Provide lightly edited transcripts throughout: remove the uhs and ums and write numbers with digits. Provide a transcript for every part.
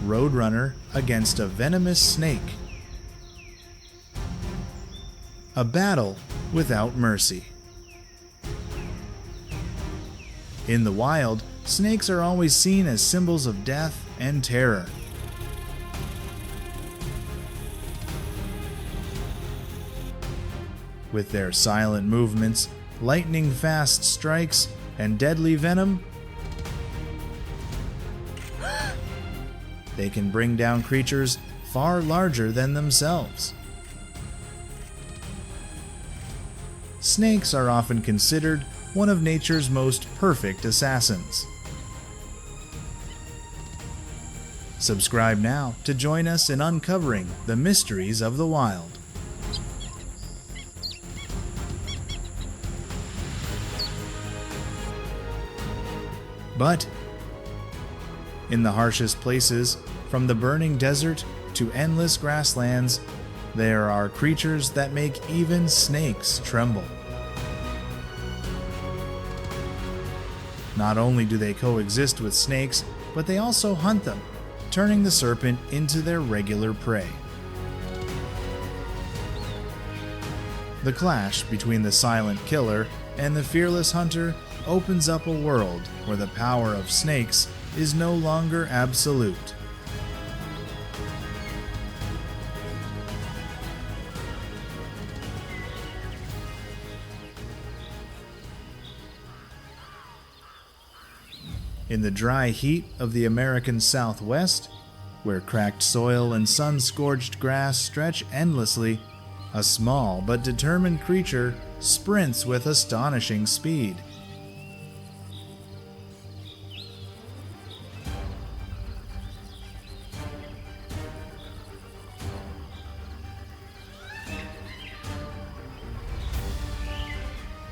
Roadrunner against a venomous snake. A battle without mercy. In the wild, snakes are always seen as symbols of death and terror. With their silent movements, lightning-fast strikes, and deadly venom, they can bring down creatures far larger than themselves. Snakes are often considered one of nature's most perfect assassins. Subscribe now to join us in uncovering the mysteries of the wild. But in the harshest places, from the burning desert to endless grasslands, there are creatures that make even snakes tremble. Not only do they coexist with snakes, but they also hunt them, turning the serpent into their regular prey. The clash between the silent killer and the fearless hunter opens up a world where the power of snakes is no longer absolute. In the dry heat of the American Southwest, where cracked soil and sun-scorched grass stretch endlessly, a small but determined creature sprints with astonishing speed.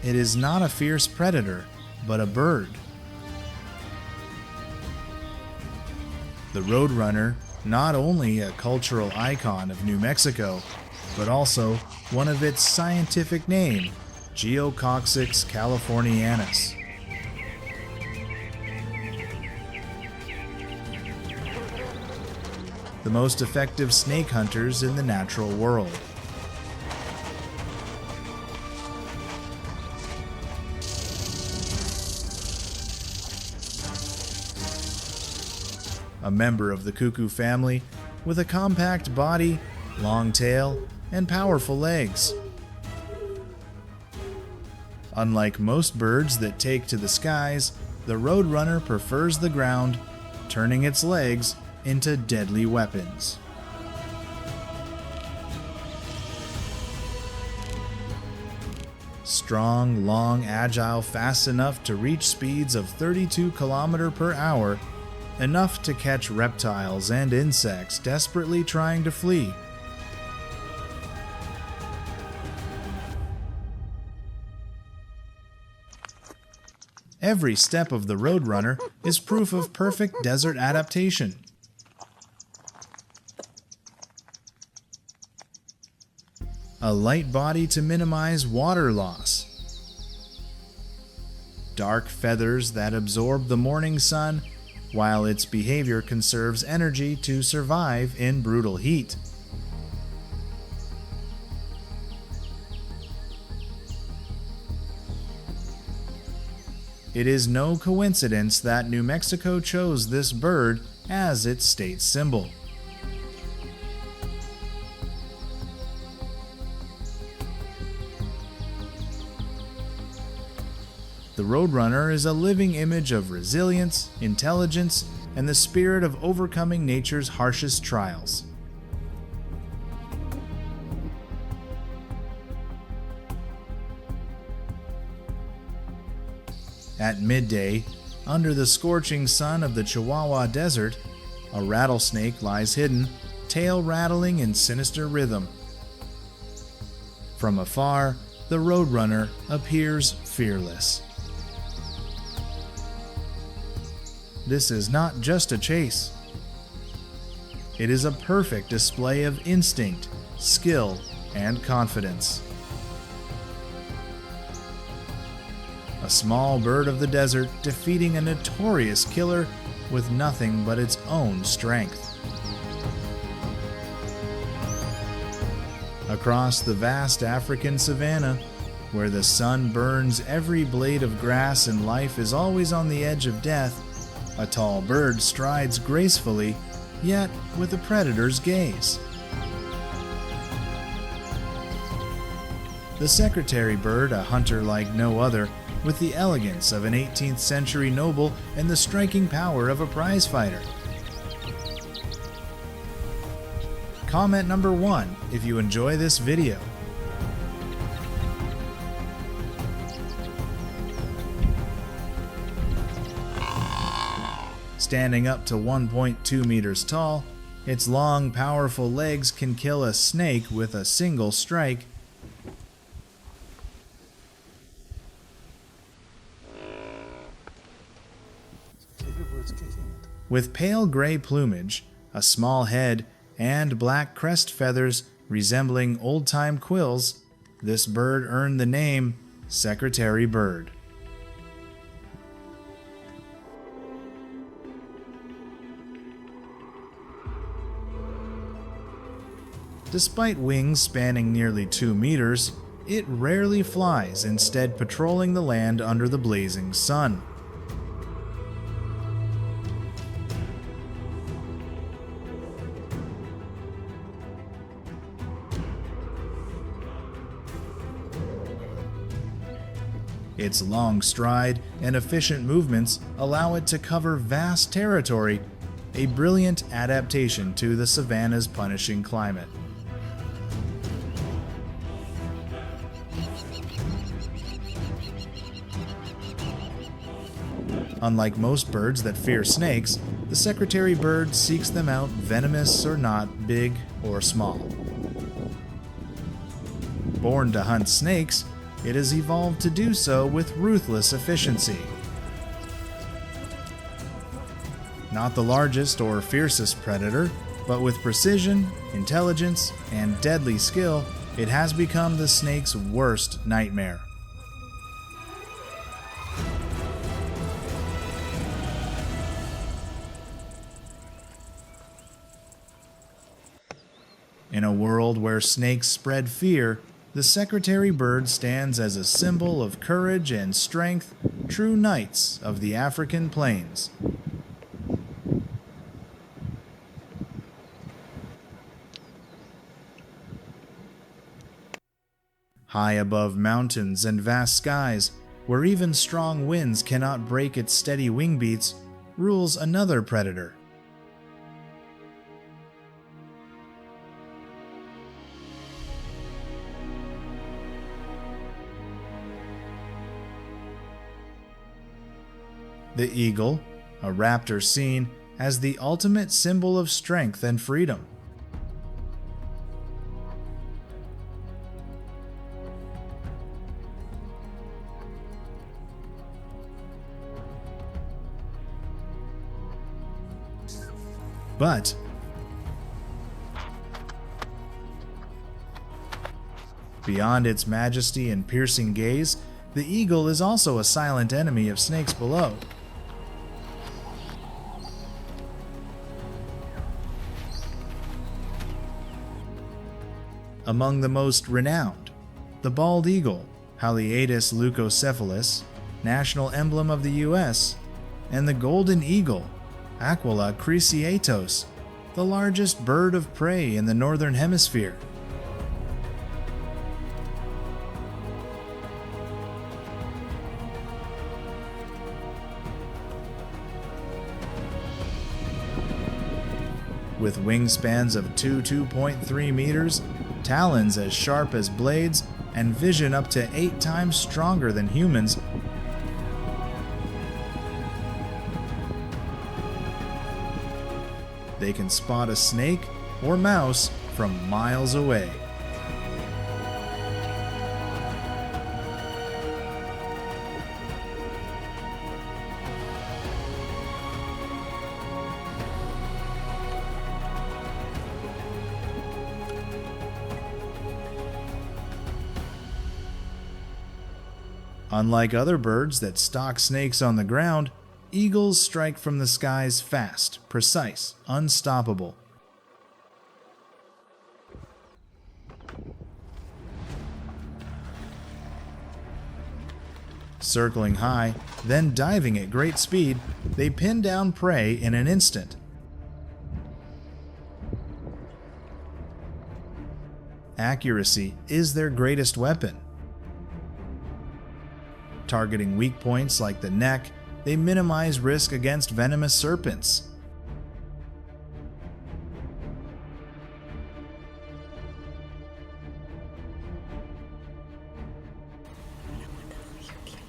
It is not a fierce predator, but a bird. The Roadrunner, not only a cultural icon of New Mexico, but also one of its scientific name, Geococcyx californianus. The most effective snake hunters in the natural world. A member of the cuckoo family with a compact body, long tail, and powerful legs. Unlike most birds that take to the skies, the Roadrunner prefers the ground, turning its legs into deadly weapons. Strong, long, agile, fast enough to reach speeds of 32 km per hour, enough to catch reptiles and insects desperately trying to flee. Every step of the Roadrunner is proof of perfect desert adaptation. A light body to minimize water loss. Dark feathers that absorb the morning sun, while its behavior conserves energy to survive in brutal heat. It is no coincidence that New Mexico chose this bird as its state symbol. The Roadrunner is a living image of resilience, intelligence, and the spirit of overcoming nature's harshest trials. At midday, under the scorching sun of the Chihuahua Desert, a rattlesnake lies hidden, tail rattling in sinister rhythm. From afar, the Roadrunner appears fearless. This is not just a chase. It is a perfect display of instinct, skill, and confidence. A small bird of the desert defeating a notorious killer with nothing but its own strength. Across the vast African savanna, where the sun burns every blade of grass and life is always on the edge of death, a tall bird strides gracefully, yet with a predator's gaze. The secretary bird, a hunter like no other, with the elegance of an 18th century noble and the striking power of a prizefighter. Comment number 1 if you enjoy this video. Standing up to 1.2 meters tall, its long, powerful legs can kill a snake with a single strike. With pale gray plumage, a small head, and black crest feathers resembling old-time quills, this bird earned the name Secretary Bird. Despite wings spanning nearly 2 meters, it rarely flies, instead patrolling the land under the blazing sun. Its long stride and efficient movements allow it to cover vast territory, a brilliant adaptation to the savanna's punishing climate. Unlike most birds that fear snakes, the secretary bird seeks them out venomous or not, big or small. Born to hunt snakes, it has evolved to do so with ruthless efficiency. Not the largest or fiercest predator, but with precision, intelligence, and deadly skill, it has become the snake's worst nightmare. In a world where snakes spread fear, the secretary bird stands as a symbol of courage and strength, true knights of the African plains. High above mountains and vast skies, where even strong winds cannot break its steady wing beats, rules another predator. The eagle, a raptor seen as the ultimate symbol of strength and freedom. But beyond its majesty and piercing gaze, the eagle is also a silent enemy of snakes below. Among the most renowned, the bald eagle, Haliaeetus leucocephalus, national emblem of the US, and the golden eagle, Aquila cruciatus, the largest bird of prey in the northern hemisphere. With wingspans of 2.3 meters, talons as sharp as blades, and vision up to 8 times stronger than humans, they can spot a snake or mouse from miles away. Unlike other birds that stalk snakes on the ground, eagles strike from the skies fast, precise, unstoppable. Circling high, then diving at great speed, they pin down prey in an instant. Accuracy is their greatest weapon. Targeting weak points like the neck, they minimize risk against venomous serpents.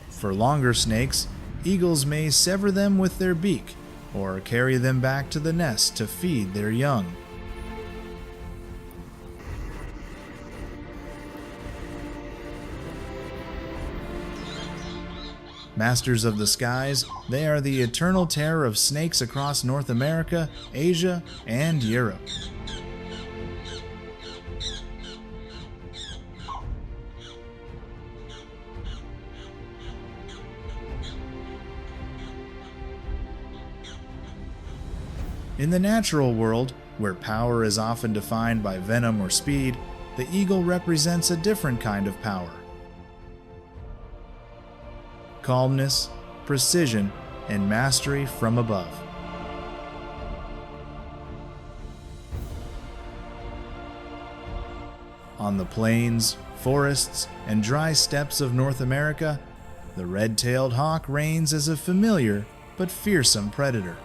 For longer snakes, eagles may sever them with their beak or carry them back to the nest to feed their young. Masters of the skies, they are the eternal terror of snakes across North America, Asia, and Europe. In the natural world, where power is often defined by venom or speed, the eagle represents a different kind of power. Calmness, precision, and mastery from above. On the plains, forests, and dry steppes of North America, the red-tailed hawk reigns as a familiar but fearsome predator.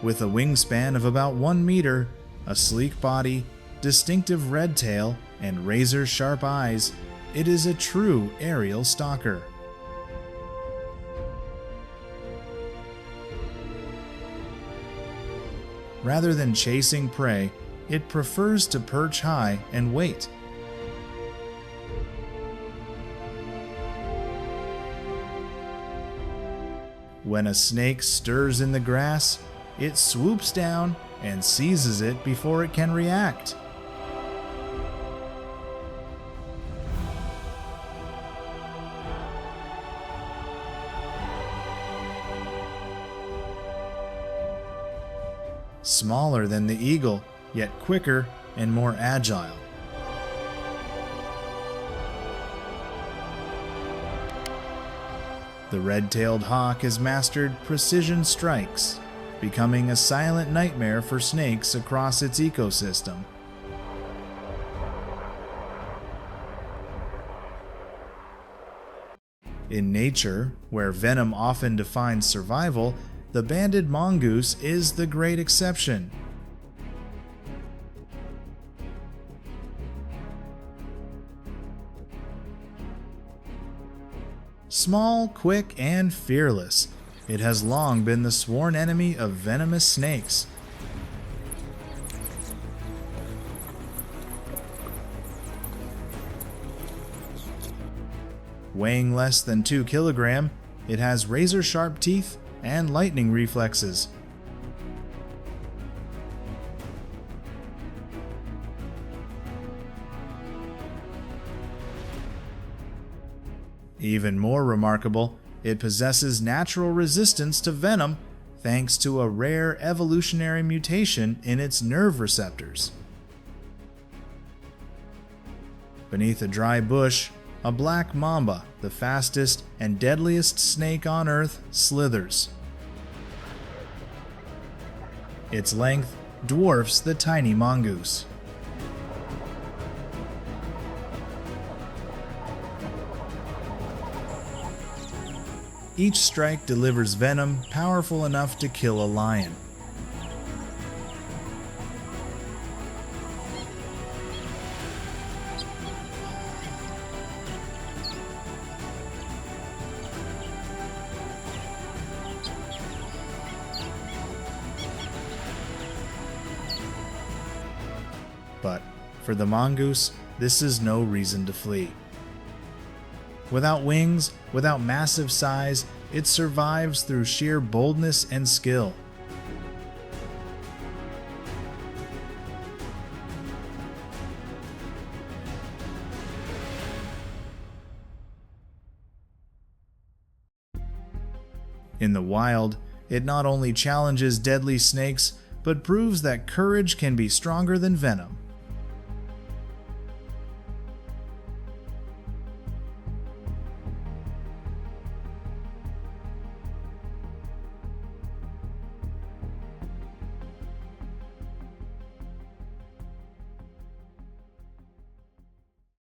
With a wingspan of about 1 meter, a sleek body, distinctive red tail, and razor-sharp eyes, it is a true aerial stalker. Rather than chasing prey, it prefers to perch high and wait. When a snake stirs in the grass, it swoops down and seizes it before it can react. Smaller than the eagle, yet quicker and more agile. The red-tailed hawk has mastered precision strikes, becoming a silent nightmare for snakes across its ecosystem. In nature, where venom often defines survival, the banded mongoose is the great exception. Small, quick, and fearless, it has long been the sworn enemy of venomous snakes. Weighing less than 2 kilograms, it has razor-sharp teeth and lightning reflexes. Even more remarkable, it possesses natural resistance to venom thanks to a rare evolutionary mutation in its nerve receptors. Beneath a dry bush, a black mamba, the fastest and deadliest snake on Earth, slithers. Its length dwarfs the tiny mongoose. Each strike delivers venom powerful enough to kill a lion. But for the mongoose, this is no reason to flee. Without wings, without massive size, it survives through sheer boldness and skill. In the wild, It not only challenges deadly snakes, but proves that courage can be stronger than venom.